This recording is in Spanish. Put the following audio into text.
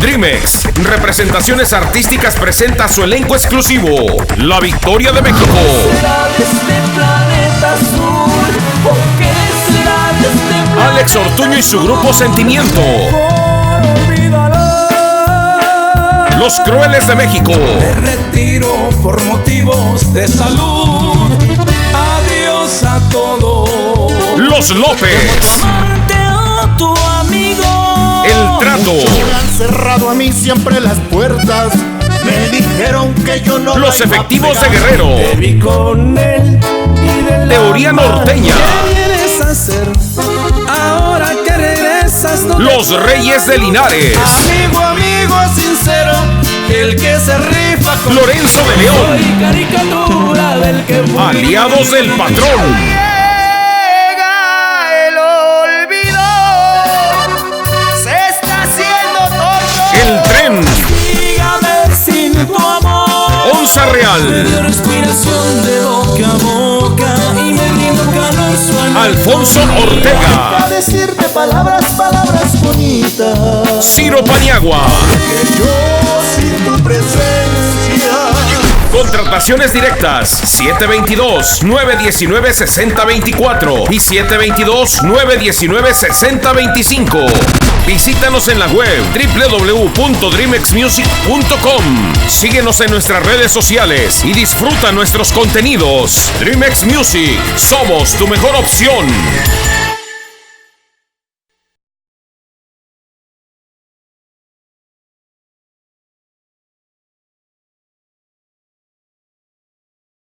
Dreamex Representaciones Artísticas presenta su elenco exclusivo, La Victoria de México. Alex Ortuño y su grupo Sentimiento. Los Crueles de México. Me retiro por motivos de salud. Adiós a todos. Los López. Tu amigo. El Trato. Me han cerrado a mí siempre las puertas. Me dijeron que yo no. Los Efectivos de Guerrero. Te vi con él y de Teoría Norteña. ¿Qué quieres hacer? Ahora que regresas. Los Reyes de Linares. Amigo sincero, el que se rifa con Lorenzo de León. soy caricatura del que fui. Aliados del Patrón. El Tren. Dígame sin tu amor. Onza Real. Me dio respiración de boca a boca y me brindó calor suave. Alfonso Ortega. A decirte palabras bonitas. Ciro Paniagua. Que yo sin tu presencia. Contrataciones directas 722-919-6024 y 722-919-6025. Visítanos en la web www.dreamexmusic.com. Síguenos en nuestras redes sociales y disfruta nuestros contenidos. Dreamex Music, somos tu mejor opción.